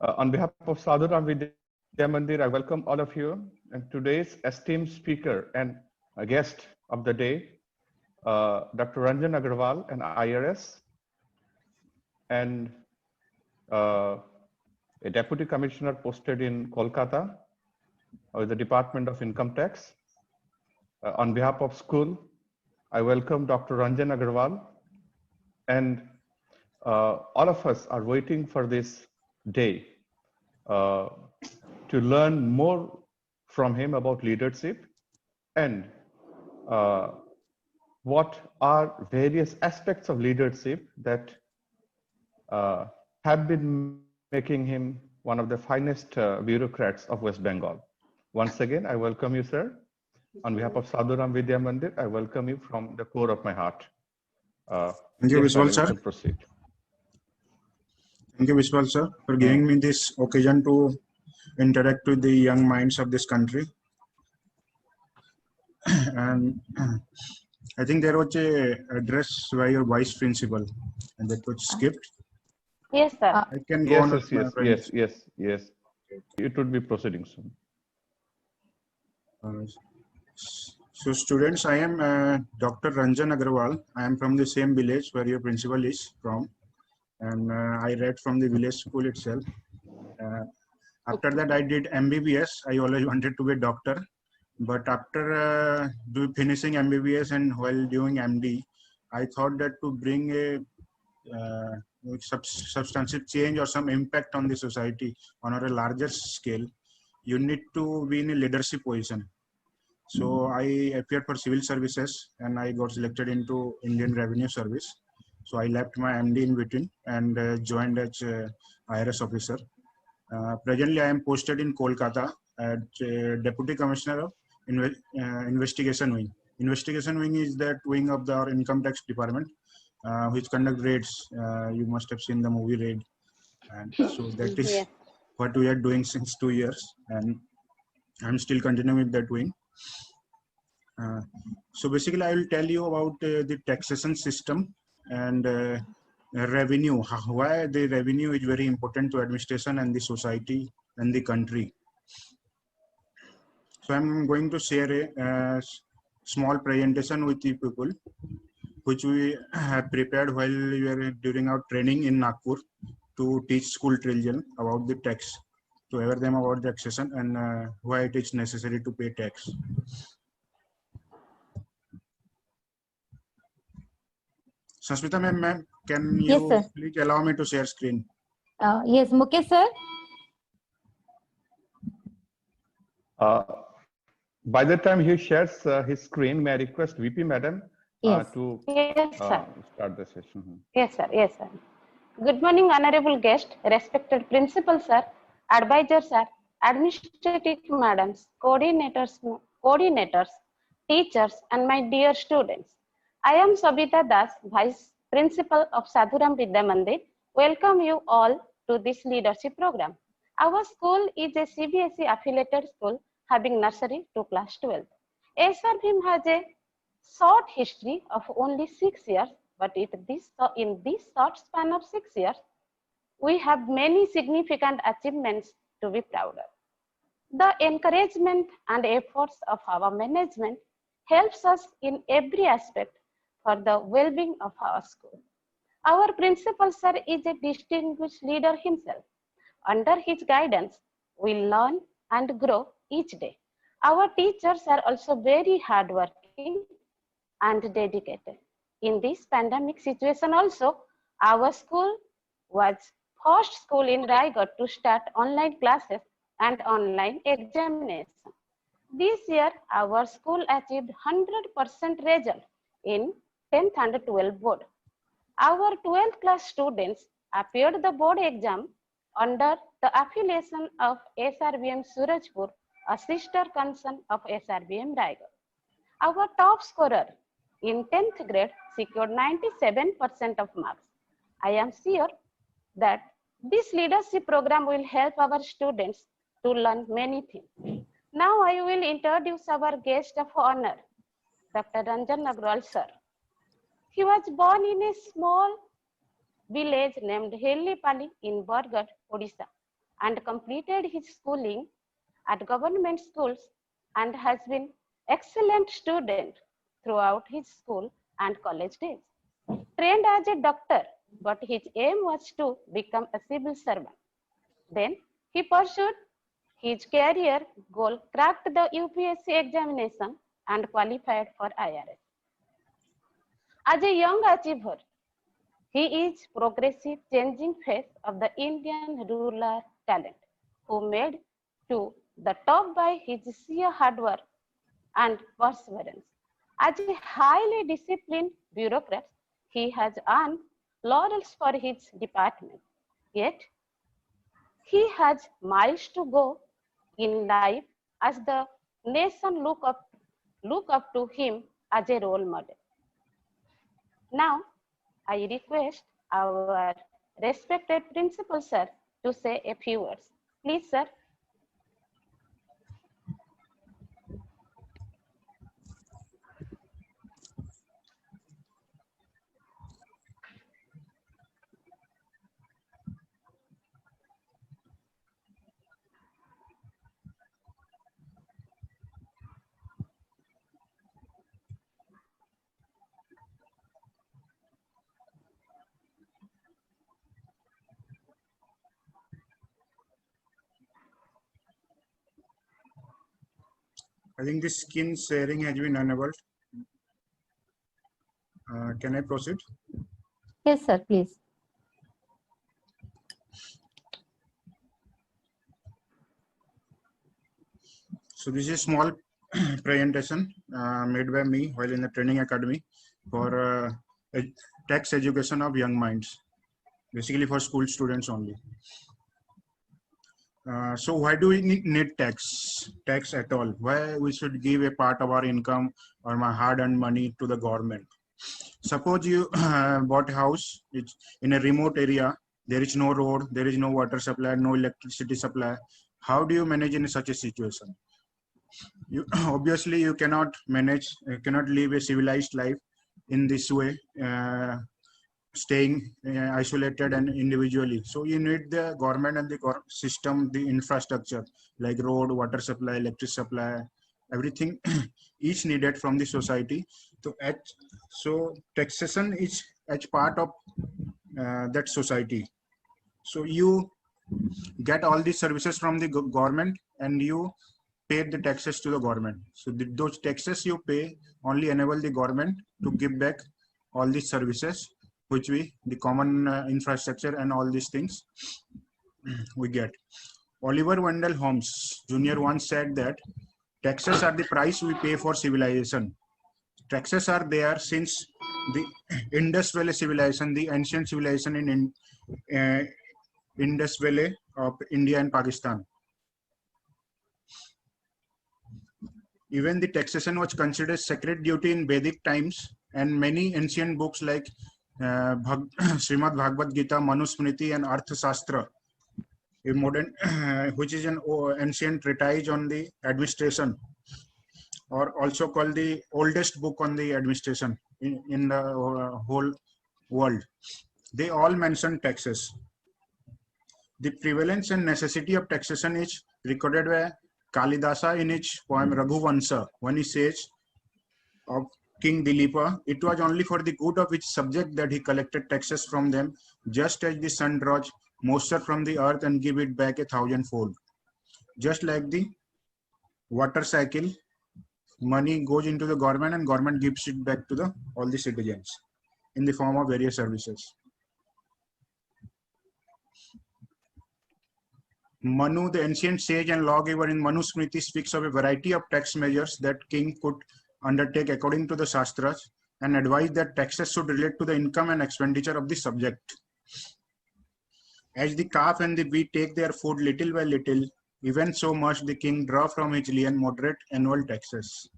On behalf of Sadhuram Vidya Mandir, I welcome all of you. And today's esteemed speaker and a guest of the day, Dr. Ranjan Agarwal, an IRS and a deputy commissioner posted in Kolkata with the Department of Income Tax. On behalf of school, I welcome Dr. Ranjan Agarwal, and all of us are waiting for this day to learn more from him about leadership and what are various aspects of leadership that have been making him one of the finest bureaucrats of West Bengal. Once again, I welcome you, sir. On behalf of Sadhuram Vidya Mandir, I welcome you from the core of my heart. Thank you, yes, Vishwal, madam, sir. Proceed. Thank you, Vishwal, sir, for giving me this occasion to interact with the young minds of this country. And I think there was a address by your vice principal, and that was skipped. Yes, sir. I can go Yes, on yes, with my yes, friends. yes. It would be proceeding soon. So students, I am Dr. Ranjan Agarwal. I am from the same village where your principal is from, and I read from the village school itself. After that, I did MBBS. I always wanted to be a doctor, but after finishing MBBS and while doing MD, I thought that to bring a substantial change or some impact on the society on a larger scale, you need to be in a leadership position. So I appeared for civil services and I got selected into Indian Revenue Service. So I left my MD in between and joined as IRS officer. Presently, I am posted in Kolkata as Deputy Commissioner of Investigation Wing. Investigation Wing is that wing of our Income Tax Department, which conduct raids. You must have seen the movie Raid. And so that is what we are doing since 2 years. And I'm still continuing with that wing. So basically, I will tell you about the taxation system and revenue, why the revenue is very important to administration and the society and the country. So I'm going to share a small presentation with you people, which we have prepared while we were during our training in Nagpur to teach school children about the tax, to aware them about taxation and why it is necessary to pay tax. Sasmita ma'am, can you please allow me to share screen? Yes, Mukesh sir. By the time he shares his screen, may I request VP madam to start the session? Yes, sir. Yes, sir. Good morning, honorable guest, respected principal sir, advisor sir, administrative madams, coordinators, teachers, and my dear students. I am Sabita Das, Vice Principal of Sadhuram Vidya Mandir. Welcome you all to this leadership program. Our school is a CBSE affiliated school having nursery to class 12. SRVM has a short history of only 6 years, but in this short span of 6 years, we have many significant achievements to be proud of. The encouragement and efforts of our management helps us in every aspect for the well-being of our school. Our principal sir is a distinguished leader himself. Under his guidance, we learn and grow each day. Our teachers are also very hardworking and dedicated. In this pandemic situation also, our school was first school in Raigad to start online classes and online examination. This year, our school achieved 100% result in 10th and 12th board. Our 12th class students appeared the board exam under the affiliation of SRVM Surajpur, a sister concern of SRVM Raigad. Our top scorer in 10th grade secured 97% of marks. I am sure that this leadership program will help our students to learn many things. Now I will introduce our guest of honor, Dr. Ranjan Agarwal sir. He was born in a small village named Helipali in Bargarh, Odisha. and completed his schooling at government schools and has been excellent student throughout his school and college days. Trained as a doctor, but his aim was to become a civil servant. Then he pursued his career goal, cracked the UPSC examination and qualified for IRS. As a young achiever, he is progressive changing face of the Indian rural talent who made to the top by his sheer hard work and perseverance. As a highly disciplined bureaucrat, he has earned laurels for his department. Yet, he has miles to go in life as the nation look up to him as a role model. Now, I request our respected principal sir to say a few words. Please, sir. I think the screen sharing has been enabled. Can I proceed? Yes, sir, please. So this is a small presentation made by me while in the training academy for tax education of young minds, basically for school students only. So why do we need tax at all? Why we should give a part of our income or my hard-earned money to the government? Suppose you bought a house, it's in a remote area, there is no road, there is no water supply, no electricity supply. How do you manage in such a situation? You obviously you cannot manage, cannot live a civilized life in this way, staying isolated and individually. So you need the government and the system, the infrastructure like road, water supply, electric supply, everything each needed from the society. So taxation is as part of that society. So you get all these services from the government and you pay the taxes to the government. So those taxes you pay only enable the government to give back all these services which the common infrastructure and all these things we get. Oliver Wendell Holmes Jr. once said that taxes are the price we pay for civilization. Taxes are there since the Indus Valley civilization, the ancient civilization in Indus Valley of India and Pakistan. Even the taxation was considered sacred duty in Vedic times, and many ancient books like Srimad Bhagavad Gita, Manusmriti, and Arthashastra, a modern, which is an ancient treatise on the administration, or also called the oldest book on the administration in the whole world. They all mention taxes. The prevalence and necessity of taxation is recorded by Kalidasa in his poem Raghuvansa, when he says of King Dilipa, it was only for the good of his subject that he collected taxes from them, just as the sun draws moisture from the earth and give it back 1,000-fold. Just like the water cycle, money goes into the government and government gives it back to all the citizens in the form of various services. Manu, the ancient sage and lawgiver in Manusmriti, speaks of a variety of tax measures that king could undertake according to the Shastras and advise that taxes should relate to the income and expenditure of the subject. As the calf and the bee take their food little by little, even so much the king draw from his land moderate annual taxes.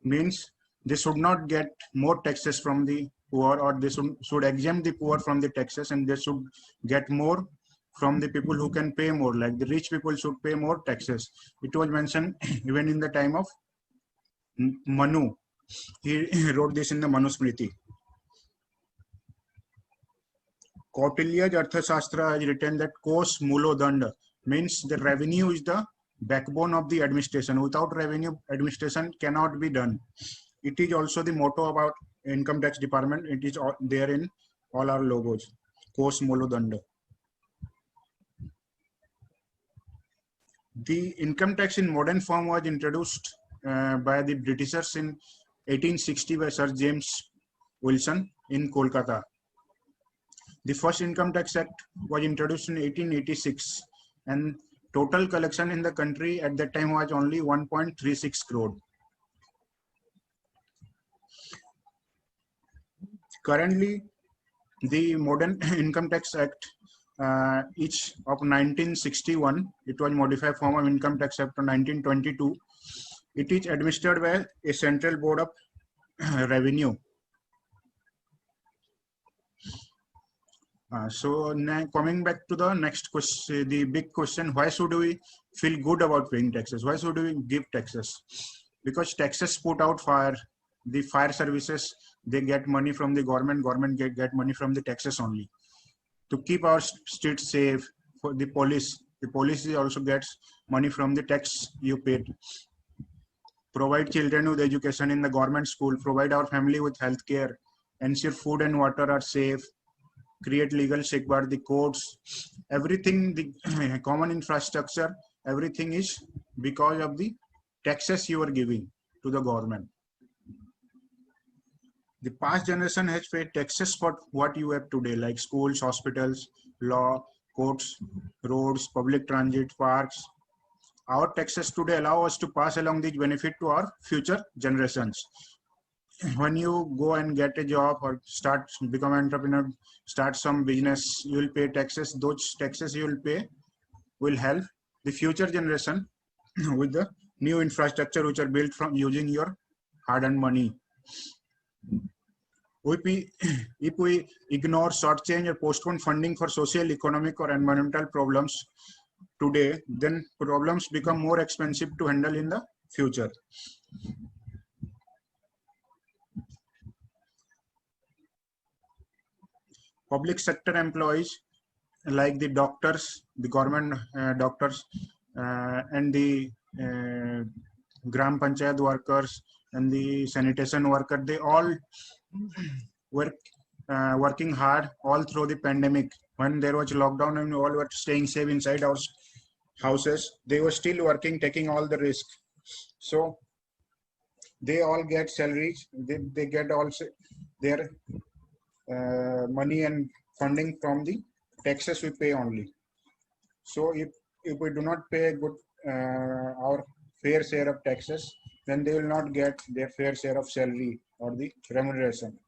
Means they should not get more taxes from the poor, or they should exempt the poor from the taxes, and they should get more from the people who can pay more, like the rich people should pay more taxes. It was mentioned even in the time of Manu. He wrote this in the Manusmriti. Kautilya's Arthashastra has written that Kos Mulo Danda, means the revenue is the backbone of the administration. Without revenue, administration cannot be done. It is also the motto about income tax department. It is there in all our logos. Kos Molo Danda. The income tax in modern form was introduced by the Britishers in 1860 by Sir James Wilson in Kolkata. The first income tax act was introduced in 1886, and total collection in the country at that time was only 1.36 crore. Currently, the modern income tax act each of 1961, it was modified form of income tax act of 1922. It is administered by a central board of revenue. So now coming back to the next question, the big question, why should we feel good about paying taxes? Why should we give taxes? Because taxes put out fire, the fire services, they get money from the government get money from the taxes only. To keep our streets safe, for the police also gets money from the tax you paid. Provide children with education in the government school, provide our family with health care, ensure food and water are safe, create legal safeguard, the courts, everything, the common infrastructure, everything is because of the taxes you are giving to the government. The past generation has paid taxes for what you have today, like schools, hospitals, law, courts, roads, public transit, parks. Our taxes today allow us to pass along this benefit to our future generations. When you go and get a job or become an entrepreneur, start some business, you will pay taxes. Those taxes you will pay will help the future generation with the new infrastructure which are built from using your hard-earned money. If we ignore, shortchange or postpone funding for social, economic or environmental problems today, then problems become more expensive to handle in the future. Public sector employees like the doctors, the government doctors, and the Gram Panchayat workers and the sanitation worker, they all were working hard all through the pandemic. When there was lockdown and all were staying safe inside our houses, they were still working, taking all the risk. So they all get salaries, they get also their money and funding from the taxes we pay only. So if we do not pay good our fair share of taxes, then they will not get their fair share of salary or the remuneration.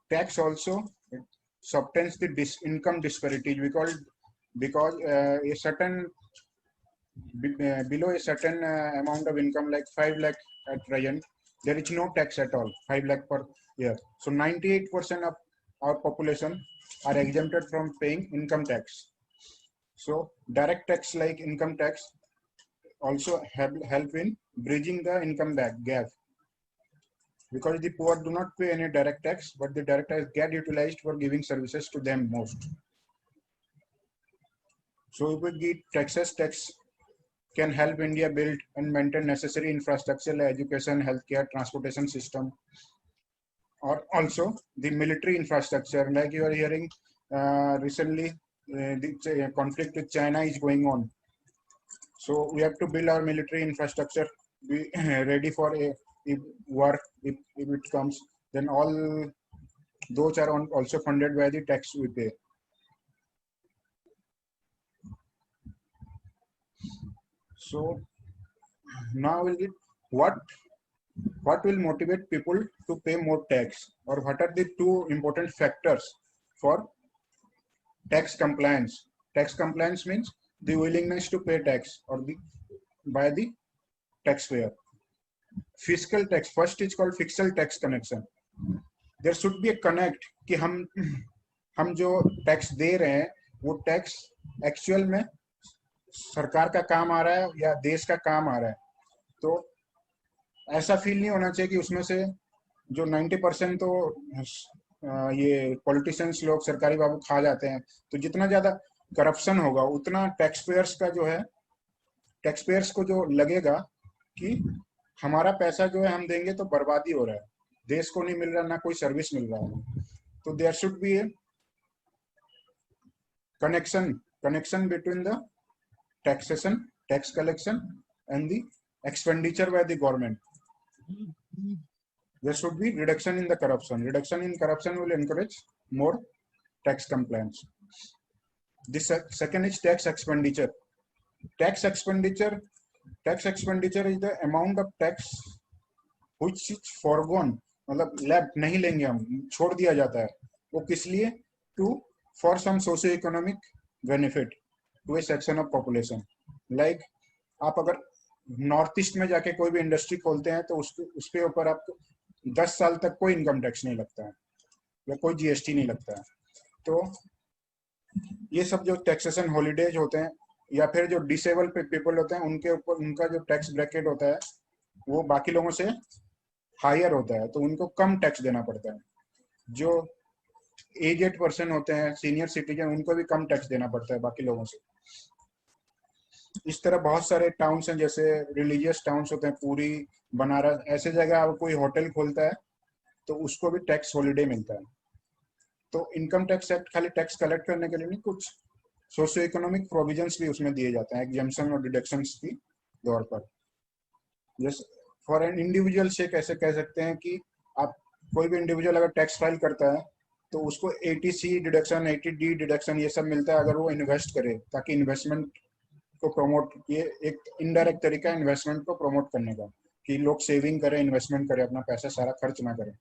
Tax also subtends the income disparity because a certain below a certain amount of income, like 5 lakh at present, there is no tax at all, 5 lakh per year. So 98% of our population are exempted from paying income tax. So direct tax like income tax also help in bridging the income gap, because the poor do not pay any direct tax, but the direct tax get utilized for giving services to them most. So if we give taxes, tax can help India build and maintain necessary infrastructure like education, healthcare, transportation system, or also the military infrastructure. Like you are hearing recently, the conflict with China is going on. So we have to build our military infrastructure, be ready for a war if it comes. Then all those are also funded by the tax we pay. So now we'll get what will motivate people to pay more tax, or what are the two important factors for tax compliance? Tax compliance means the willingness to pay tax or by the taxpayer. Fiscal tax, first is called fiscal tax connection. There should be a connect कि हम जो tax दे रहे हैं वो tax actual में सरकार का काम आ रहा है या देश का काम आ रहा है. तो ऐसा फील नहीं होना चाहिए कि उसमें से जो 90% तो ये पॉलिटिशियंस लोग सरकारी बाबू खा जाते हैं. तो जितना ज्यादा करप्शन होगा उतना टैक्स पेयर्स का जो है, टैक्स पेयर्स को जो लगेगा कि हमारा पैसा जो है हम देंगे तो बर्बादी हो रहा है, देश को नहीं मिल रहा, ना कोई सर्विस मिल रहा है। तो there should be a connection between the taxation, tax collection and the expenditure by the government. There should be reduction in the corruption. Reduction in corruption will encourage more tax compliance. The second is tax expenditure. Tax expenditure is the amount of tax which is foregone, मतलब left नहीं लेंगे हम, छोड़ दिया जाता है। वो किस लिए? To for some socio-economic benefit to a section of population. Like आप अगर नॉर्थ ईस्ट में जाके कोई भी इंडस्ट्री खोलते हैं तो उसके ऊपर आपको 10 साल तक कोई इनकम टैक्स नहीं लगता है या कोई जीएसटी नहीं लगता है। तो ये सब जो टैक्सेशन हॉलीडेज होते हैं या फिर जो डिसेबल पीपल होते हैं उनके ऊपर उनका जो टैक्स ब्रैकेट होता है वो बाकी लोगों से हायर होता है, तो उनको कम टैक्स देना पड़ता है। जो एजेड पर्सन होते हैं, सीनियर सिटीजन, उनको भी कम टैक्स देना पड़ता है बाकी लोगों से। इस तरह बहुत सारे टाउन्स हैं, जैसे रिलीजियस टाउन्स होते हैं, पुरी, बनारस, ऐसे जगह आप कोई होटल खोलता है तो उसको भी टैक्स हॉलीडे मिलता है। तो इनकम टैक्स एक्ट खाली टैक्स कलेक्ट करने के लिए नहीं, कुछ सोशियो इकोनॉमिक प्रोविजंस भी उसमें दिए जाते हैं एग्जेम्पशन और डिडक्शंस की तौर पर। जैसे फॉर एन इंडिविजुअल से कैसे कह सकते हैं कि आप कोई भी इंडिविजुअल अगर टैक्स फाइल करता है तो उसको 80C डिडक्शन, 80D डिडक्शन ये सब मिलता है अगर वो इन्वेस्ट करे, ताकि इन्वेस्टमेंट को प्रमोट, ये एक इनडायरेक्ट तरीका है इन्वेस्टमेंट को प्रमोट करने का कि लोग सेविंग करें, इन्वेस्टमेंट करें, अपना पैसा सारा खर्च ना करें।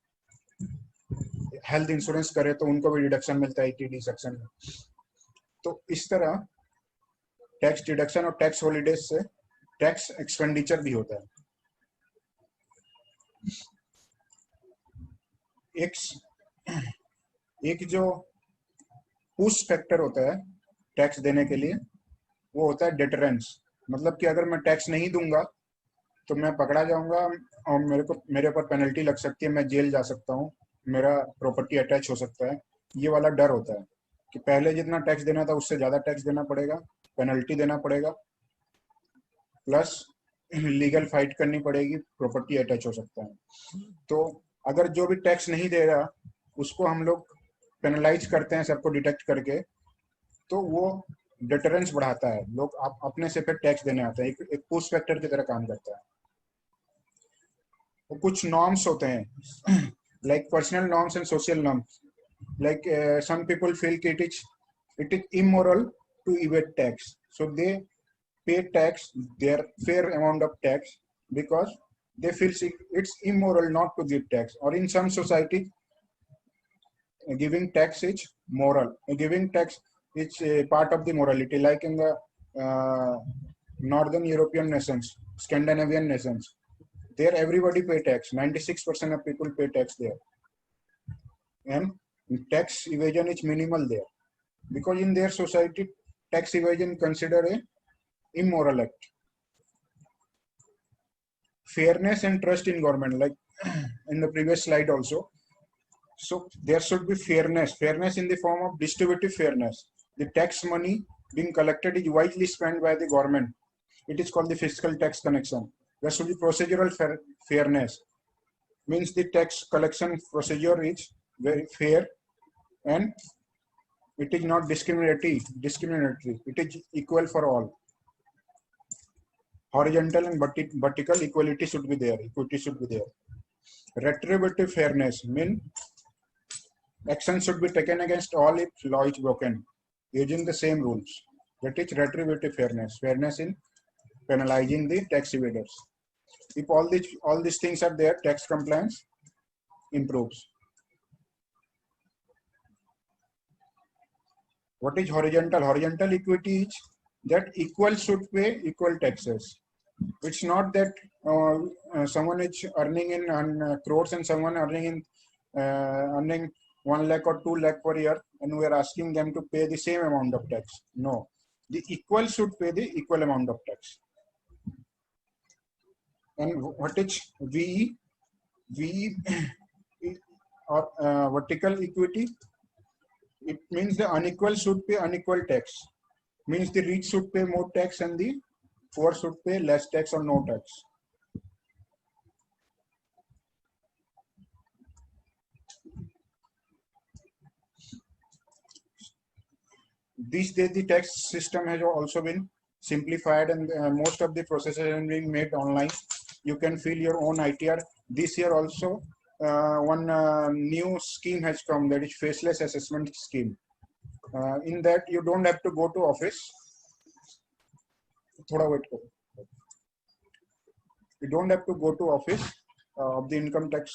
हेल्थ इंश्योरेंस करे तो उनको भी डिडक्शन मिलता है 80D सेक्शन में। तो इस तरह टैक्स डिडक्शन और टैक्स हॉलीडेज से टैक्स एक्सपेंडिचर भी होता है। एक जो पुश फैक्टर होता है टैक्स देने के लिए वो होता है डिटरेंस। मतलब कि अगर मैं टैक्स नहीं दूंगा तो मैं पकड़ा जाऊंगा और मेरे ऊपर पेनल्टी लग सकती है, मैं जेल जा सकता हूँ, मेरा प्रॉपर्टी अटैच हो सकता है। ये वाला डर होता है कि पहले जितना टैक्स देना था उससे ज्यादा टैक्स देना पड़ेगा, पेनल्टी देना पड़ेगा, प्लस लीगल फाइट करनी पड़ेगी, प्रॉपर्टी अटैच हो सकता है। तो अगर जो भी टैक्स नहीं दे रहा उसको हम लोग पेनलाइज करते हैं सबको डिटेक्ट करके, तो वो डिटरेंस बढ़ाता है, लोग अपने से फिर टैक्स देने आते हैं, एक पुश फैक्टर की तरह काम करता है। तो कुछ नॉर्म्स होते हैं like personal norms and social norms, like some people feel कि it is immoral to evade tax, so they pay tax, their fair amount of tax, because they feel it's immoral not to give tax. Or in some society giving tax is moral, giving tax is a part of the morality, like in the northern European nations, Scandinavian nations, there everybody pay tax, 96% of people pay tax there, and tax evasion is minimal there, because in their society tax evasion considered a immoral act. Fairness and trust in government, like in the previous slide also. So there should be fairness in the form of distributive fairness. The tax money being collected is wisely spent by the government. It is called the fiscal tax connection. There should be procedural fairness, means the tax collection procedure is very fair and it is not discriminatory. It is equal for all. Horizontal and vertical equality should be there. Equity should be there. Retributive fairness means action should be taken against all if law is broken using the same rules. That is retributive fairness. Fairness in penalizing the tax evaders. If all these things are there, tax compliance improves. What is horizontal? Horizontal equity is that equal should pay equal taxes. It's not that someone is earning in crores and someone earning 1 lakh or 2 lakh per year, and we are asking them to pay the same amount of tax. No, the equal should pay the equal amount of tax. And what is VE? VE or vertical equity? It means the unequal should pay unequal tax. Means the rich should pay more tax and the poor should pay less tax or no tax. These days the tax system has also been simplified, and most of the processes are being made online. You can fill your own ITR. This year also one new scheme has come, that is faceless assessment scheme. In that you don't have to go to office. Thoda wait karo. You don't have to go to office of the income tax.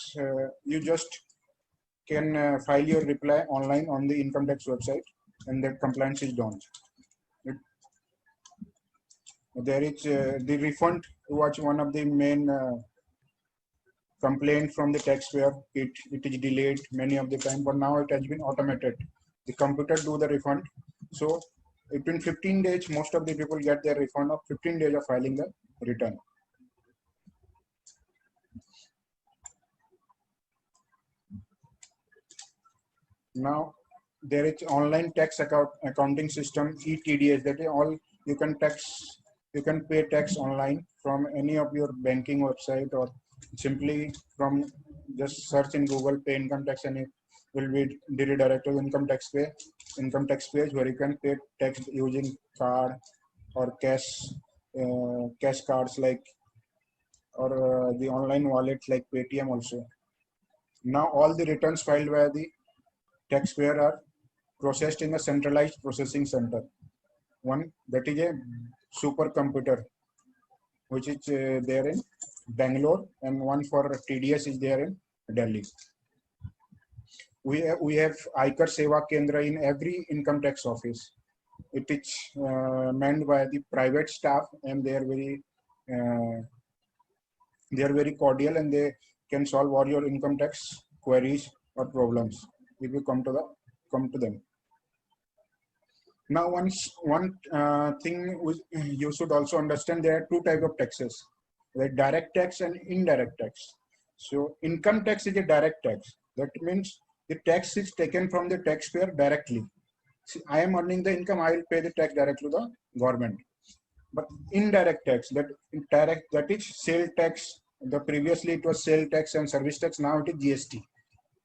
You just can file your reply online on the income tax website, and that compliance is done. There is the refund was one of the main complaint from the taxpayer. It is delayed many of the time, but now it has been automated. The computer do the refund. So between 15 days, most of the people get their refund of 15 days of filing the return. Now there is online tax accounting system, ETDS, that is all you can pay tax online from any of your banking website, or simply from just search in Google pay income tax, and it will be redirected to income tax page where you can pay tax using card or cash cards like, or the online wallet like Paytm also. Now all the returns filed by the taxpayer are processed in a centralized processing center. One that is a supercomputer, which is there in Bangalore, and one for TDS is there in Delhi. We have Aikar Seva Kendra in every income tax office. It is manned by the private staff, and they are very cordial, and they can solve all your income tax queries or problems if you come to them. Now, one thing you should also understand, there are two types of taxes, like direct tax and indirect tax. So income tax is a direct tax. That means the tax is taken from the taxpayer directly. See, I am earning the income, I will pay the tax directly to the government. But indirect tax, that is sale tax. Previously it was sale tax and service tax. Now it is GST.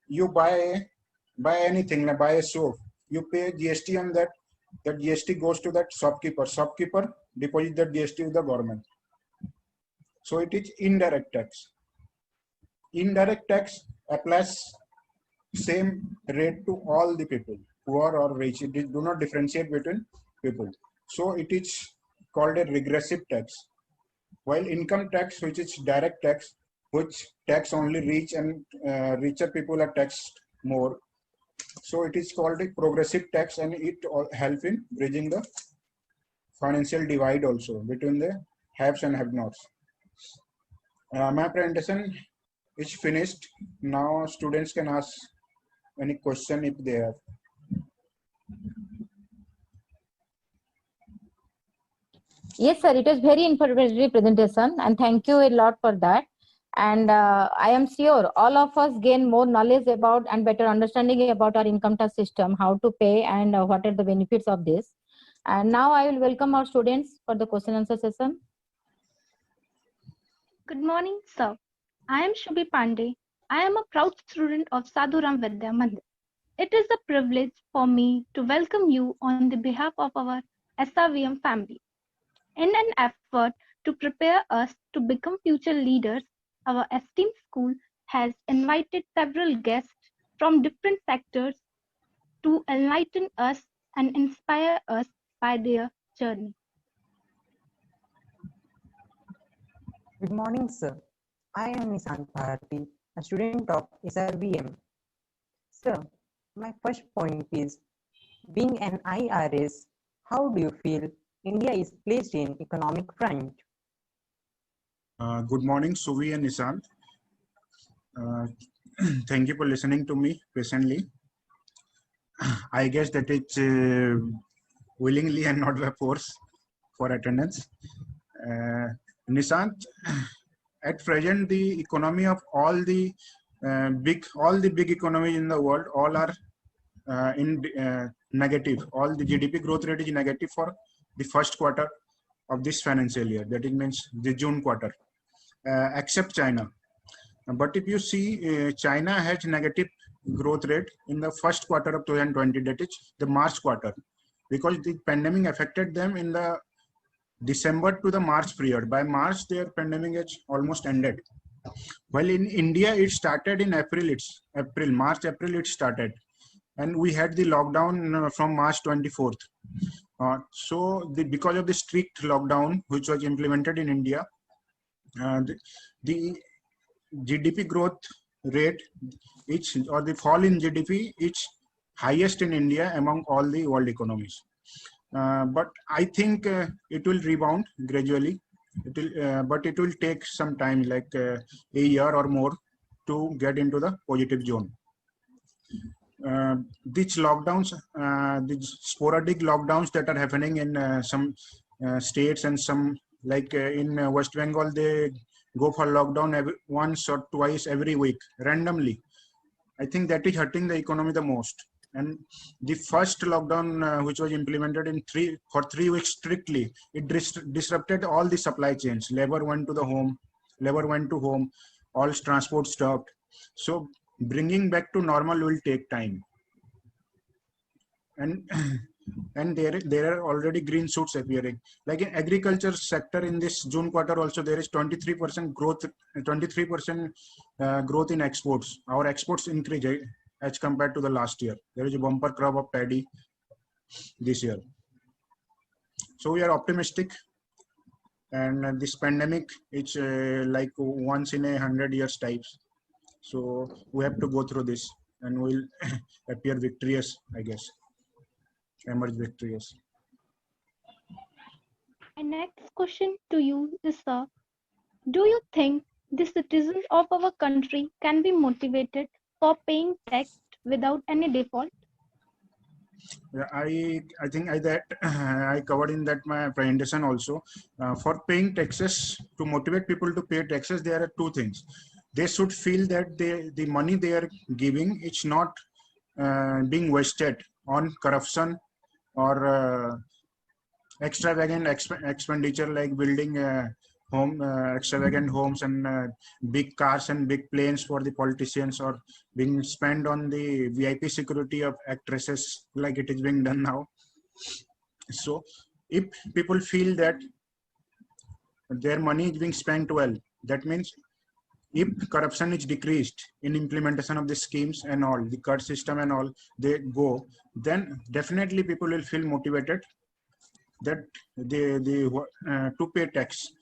You buy anything, like buy a soap, you pay GST on that. That GST goes to that shopkeeper. Shopkeeper deposits that GST with the government. So it is indirect tax. Indirect tax applies same rate to all the people, poor or rich. It do not differentiate between people. So it is called a regressive tax. While income tax, which is direct tax, which tax only rich and richer people are taxed more. So it is called a progressive tax, and it helps in bridging the financial divide also between the haves and have-nots. My presentation is finished. Now students can ask any question if they have. Yes, sir. It was very informative presentation, and thank you a lot for that. And I am sure all of us gain more knowledge about and better understanding about our income tax system, how to pay, and what are the benefits of this. And now I will welcome our students for the question answer session. Good morning, sir. I am Shubhi Pandey. I am a proud student of Sadhuram Vidya Mandir. It is a privilege for me to welcome you on the behalf of our SRVM family. In an effort to prepare us to become future leaders, our esteemed school has invited several guests from different sectors to enlighten us and inspire us by their journey. Good morning, sir. I am Nishant Bharati, a student of SRVM. Sir, my first point is, being an IRS, how do you feel India is placed in economic front? Good morning, Suvi and Nishant. Thank you for listening to me patiently. I guess that it's willingly and not by force for attendance. Nishant, at present, the economy of all the big economies in the world, all are in negative. All the GDP growth rate is negative for the first quarter of this financial year. That it means the June quarter, except China. But if you see, China has negative growth rate in the first quarter of 2020, that is the March quarter, because the pandemic affected them in the December to the March period. By March, their pandemic has almost ended. While in India, it started in April. It's March, April it started. And we had the lockdown from March 24th. Because of the strict lockdown, which was implemented in India, the GDP growth rate, or the fall in GDP, is highest in India among all the world economies. But I think it will rebound gradually. But it will take some time, like a year or more, to get into the positive zone. These lockdowns, these sporadic lockdowns that are happening in some states, and some, like in West Bengal, they go for lockdown once or twice every week randomly. I think that is hurting the economy the most. And the first lockdown, which was implemented for 3 weeks strictly, it disrupted all the supply chains. Labor went to home, all transport stopped. So bringing back to normal will take time. And there are already green shoots appearing. Like in agriculture sector in this June quarter also, there is 23% growth, 23% growth in exports. Our exports increase as compared to the last year. There is a bumper crop of paddy this year. So we are optimistic. And this pandemic, it's like once in 100 years types. So we have to go through this, and we'll appear victorious, I guess. Emerge victorious. My next question to you is, sir, do you think the citizens of our country can be motivated for paying tax without any default? Yeah, I think I covered in that my presentation also. For paying taxes, to motivate people to pay taxes, there are two things. They should feel that the money they are giving, it's not being wasted on corruption or extravagant expenditure, like building extravagant homes and big cars and big planes for the politicians, or being spent on the VIP security of actresses, like it is being done now. So if people feel that their money is being spent well, that means if corruption is decreased in implementation of the schemes and all, the cut system and all, they go, then definitely people will feel motivated that they to pay tax.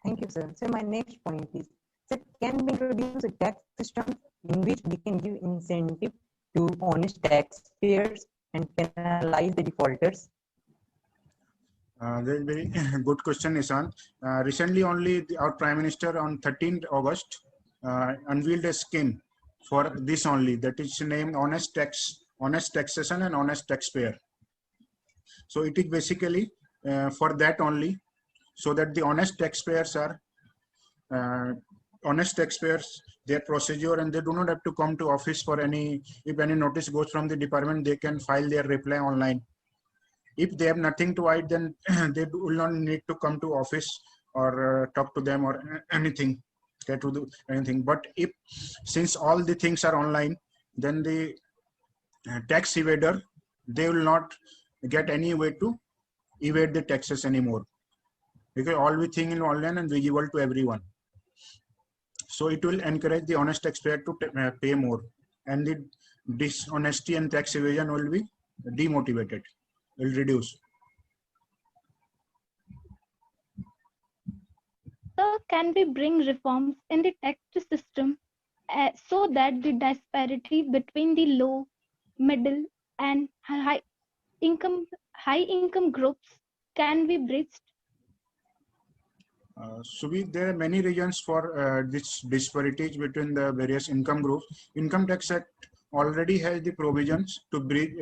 Thank you, sir. So my next point is, sir, can we introduce a tax system in which we can give incentive to honest taxpayers and penalize the defaulters? Very, very good question, Nishan. Recently, only our Prime Minister on 13th August unveiled a scheme for this only, that is named Honest Taxation and Honest Taxpayer. So it is basically for that only, so that the honest taxpayers are their procedure, and they do not have to come to office for if any notice goes from the department, they can file their reply online. If they have nothing to hide, then they will not need to come to office or talk to them or anything, to do anything. But since all the things are online, then the tax evader, they will not get any way to evade the taxes anymore, because all we think in online and visible to everyone. So it will encourage the honest taxpayer to pay more, and the dishonesty and tax evasion will be demotivated, will reduce. So can we bring reforms in the tax system so that the disparity between the low, middle, and high income groups can be bridged? So there are many reasons for this disparities between the various income groups. Income Tax Act already has the provisions to bridge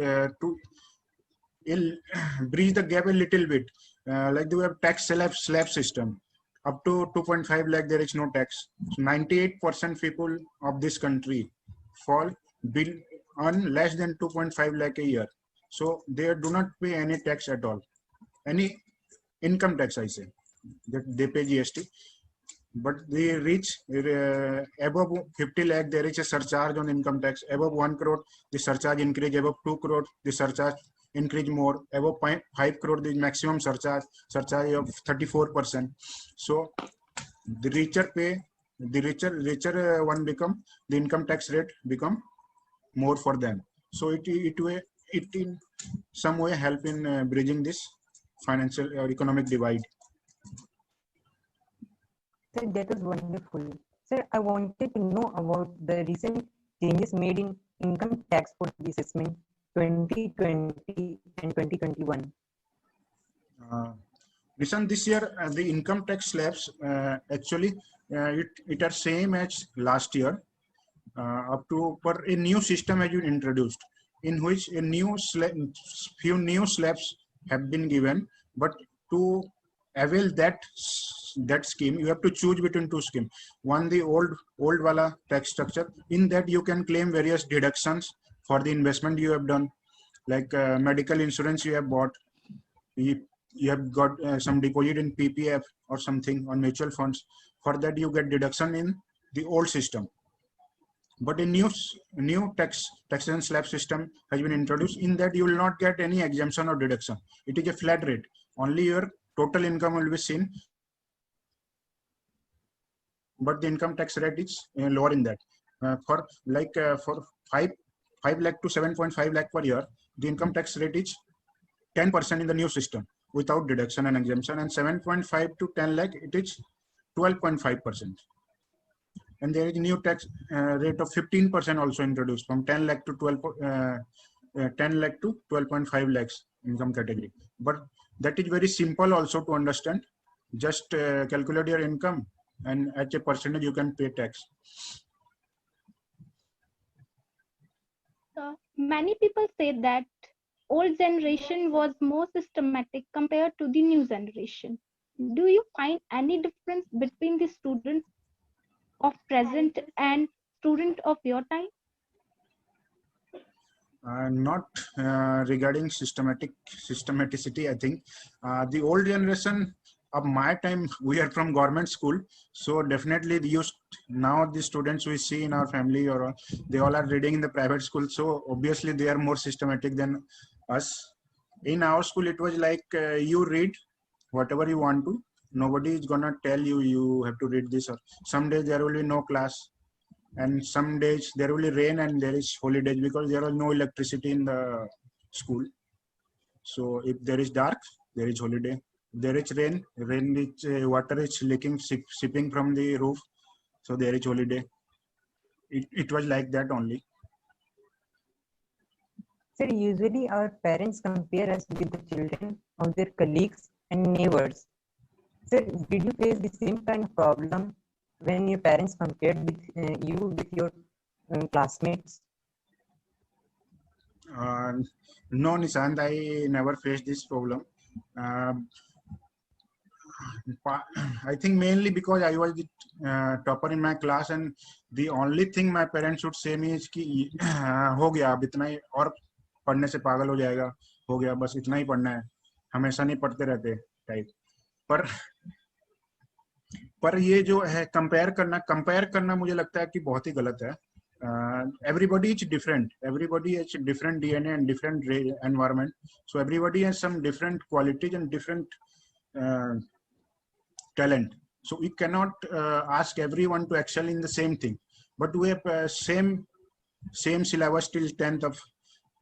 the gap a little bit. Like we have tax slab system. Up to 2.5 lakh, there is no tax. So 98% people of this country earn less than 2.5 lakh a year. So they do not pay any tax at all, any income tax, I say, that they pay GST. But they reach above 50 lakh, there is a surcharge on income tax. Above 1 crore, the surcharge increase. Above 2 crore, the surcharge increase more. Above 5 crore, the maximum surcharge of 34%. So the richer pay, the richer one become, the income tax rate become more for them. So it in some way help in bridging this financial or economic divide. Sir, that was wonderful. Sir, I wanted to know about the recent changes made in income tax for the assessment 2020 and 2021. Listen, this year the income tax slabs actually it are same as last year, up to per a new system has been introduced, in which a few new slabs have been given. But to avail that scheme, you have to choose between two schemes. One, the old wala tax structure. In that you can claim various deductions for the investment you have done, like medical insurance you have bought, you have got some deposit in PPF or something on mutual funds. For that you get deduction in the old system. But a new taxation slab system has been introduced. In that you will not get any exemption or deduction. It is a flat rate. Only your total income will be seen, but the income tax rate is lower in that. For 5 lakh to 7.5 lakh per year, the income tax rate is 10% in the new system without deduction and exemption, and 7.5 to 10 lakh it is 12.5%. And there is a new tax rate of 15% also introduced from 10 lakh to 12.5 lakhs income category. But that is very simple also to understand. Just calculate your income, and at a percentage you can pay tax. Many people say that old generation was more systematic compared to the new generation. Do you find any difference between the students of present and student of your time? Not regarding systematicity. I think the old generation of my time, we are from government school, so definitely now the students we see in our family, or they all are reading in the private school, so obviously they are more systematic than us. In our school it was like you read whatever you want to. Nobody is gonna tell you have to read this, or some days there will be no class, and some days there will be rain and there is holidays because there was no electricity in the school. So if there is dark, there is holiday. If there is rain is water is leaking, sipping from the roof, so there is holiday. It was like that only. Sir, usually our parents compare us with the children of their colleagues and neighbors. Sir, did you face the same kind of problem when your parents compared with you with your classmates? No, Nishant, I never faced this problem. I think mainly because I was the topper in my class, and the only thing my parents would say me is कि हो गया अब इतना ही, और पढ़ने से पागल हो जाएगा, हो गया बस इतना ही पढ़ना है, हमेशा नहीं पढ़ते रहते टाइप. पर ये जो है कंपेयर करना मुझे लगता है कि बहुत ही गलत है. Everybody is different. Everybody has different DNA and different environment. So everybody has some different qualities and different talent. So we cannot ask everyone to excel in the same thing. But we have same syllabus till 10th.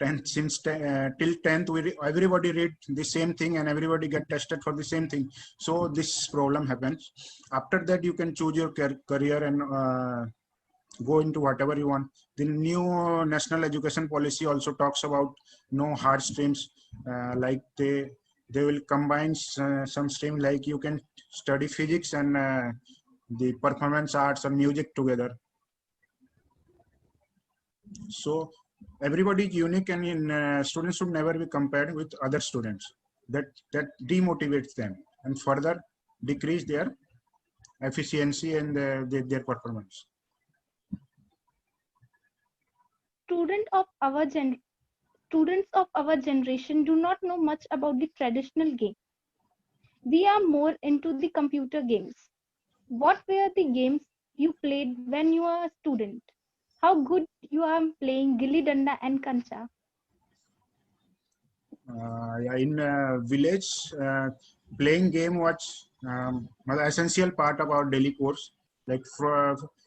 Till 10th, everybody read the same thing and everybody get tested for the same thing. So this problem happens. After that, you can choose your career and go into whatever you want. The new national education policy also talks about no hard streams, like they will combine some stream, like you can study physics and the performance arts or music together. So everybody is unique, and students should never be compared with other students. That demotivates them and further decrease their efficiency and their performance. Student of our generation, students of our generation do not know much about the traditional game. We are more into the computer games. What were the games you played when you were a student? How good you are playing Gilli Danda and Kancha? Yeah, in village, playing game was an essential part of our daily course. Like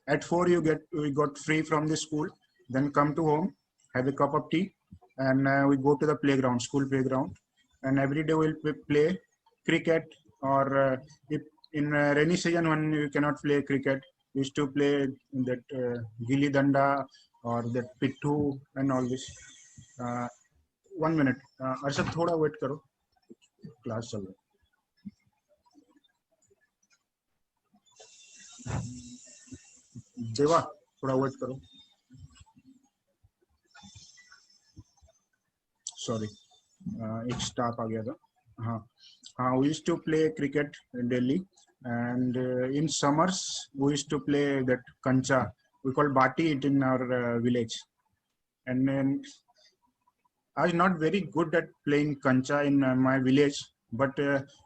at 4 we got free from the school, then come to home, have a cup of tea, and we go to the playground, school playground, and every day we'll play cricket, or if in rainy season when we cannot play cricket, we used to play that Gilli Danda or that Pittu and all this. 1 minute, Arshad थोड़ा wait करो, class चल रहा है. देवा थोड़ा wait करो, sorry एक staff आ गया था. हाँ हाँ, we used to play cricket daily, and in summers we used to play that kancha. We call bati it in our village. And then I was not very good at playing kancha in my village, but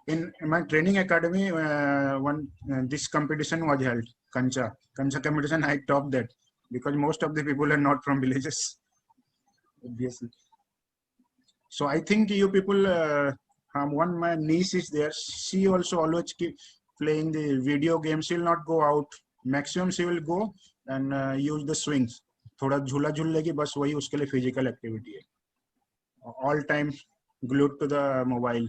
in my training academy, this competition was held, kancha competition. I topped that because most of the people are not from villages, obviously. So I think you people, one my niece is there. She also always keep playing the video games. She will not go out. Maximum she will go and use the swings. थोड़ा झूला झूल लेगी, बस वही उसके लिए physical activity है. All time glued to the mobile.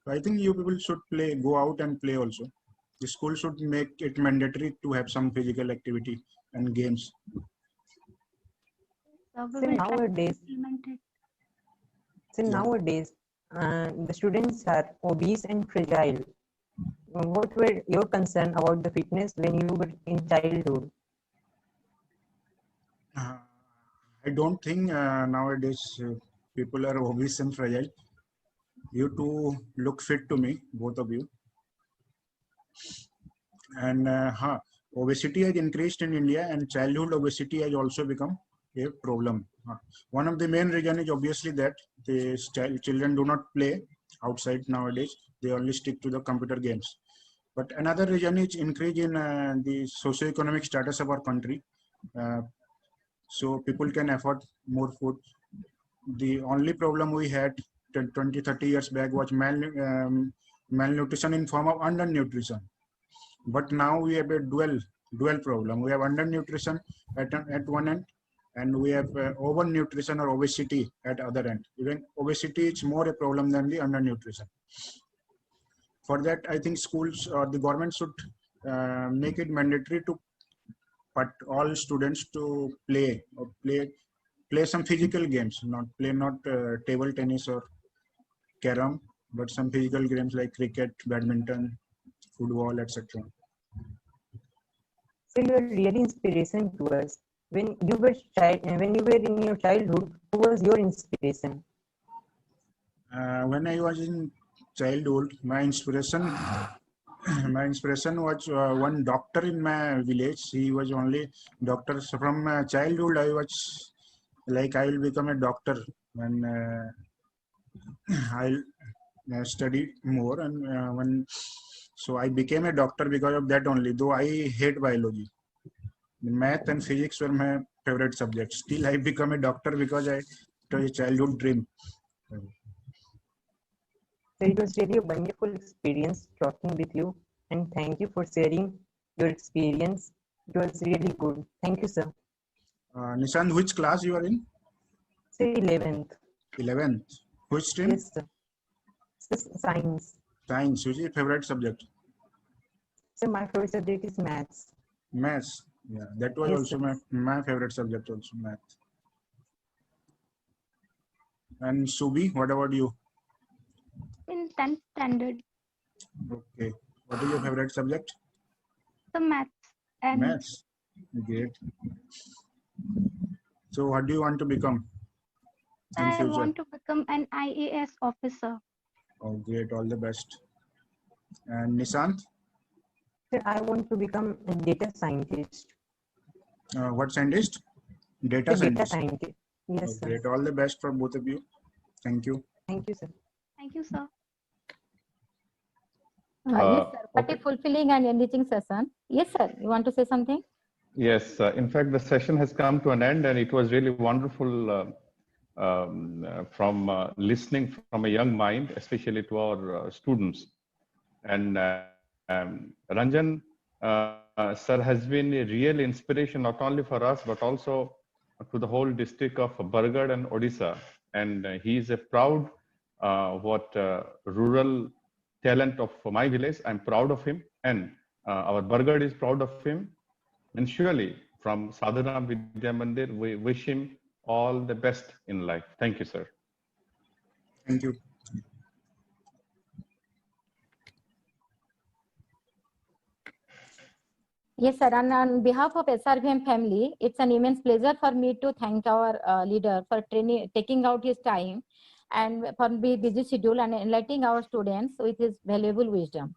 So I think you people should go out and play also. The school should make it mandatory to have some physical activity and games. So we So will try to nowadays, implement it. nowadays, the students are obese and fragile. What were your concern about the fitness when you were in childhood? I don't think nowadays people are obese and fragile. You two look fit to me, both of you. And obesity has increased in India, and childhood obesity has also become a problem. One of the main reasons is obviously that the children do not play outside nowadays. They only stick to the computer games. But another reason is increase in the socio-economic status of our country. So people can afford more food. The only problem we had 20-30 years back was malnutrition in form of undernutrition. But now we have a dual problem. We have undernutrition at one end, and we have overnutrition or obesity at other end. Even obesity is more a problem than the undernutrition. For that, I think schools or the government should make it mandatory to put all students to play some physical games, not table tennis or carom, but some physical games like cricket, badminton, football, etc. So you are really inspiration to us. When you were in your childhood, who was your inspiration? When I was in childhood, my inspiration was one doctor in my village. He was only doctor. So from childhood, I was like, I will become a doctor when I'll study more. And so I became a doctor because of that only, though I hate biology. Math and physics were my favorite subjects. Still, I become a doctor because it was a childhood dream. So it was really a wonderful experience talking with you, and thank you for sharing your experience. It was really good. Thank you, sir. Nishant, which class you are in? Say 11th. 11th. Which stream? Yes, sir. Science. Science. Which is your favorite subject? So my favorite subject is maths. Maths. Yeah, that was Yes, also my favorite subject, also math. And Subi, what about you? In 10th standard, Okay. What is your favorite subject? the maths and Maths. Great. So what do you want to become in I future? want to become an IAS officer. Oh, great. All the best. And Nishant, Sir, I want to become a data scientist. what scientist? Data A data scientist. scientist. Yes, sir. Great. All the best for both of you. Thank you. Thank you, sir. Thank you, sir. Yes, sir. Pretty Okay. fulfilling and enriching session. Yes, sir. You want to say something? Yes, in fact, the session has come to an end, and it was really wonderful from listening from a young mind, especially to our students. And Ranjan sir has been a real inspiration not only for us but also to the whole district of Bargarh and Odisha. And he is a proud rural talent of my village. I'm proud of him, and our Bargarh is proud of him. And surely from Sadhuram Vidya Mandir, we wish him all the best in life. Thank you, sir. Thank you. Yes, sir. And on behalf of SRVM family, it's an immense pleasure for me to thank our leader for taking out his time and for busy schedule and enlightening our students with his valuable wisdom.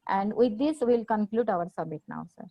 And with this, we'll conclude our summit now, sir.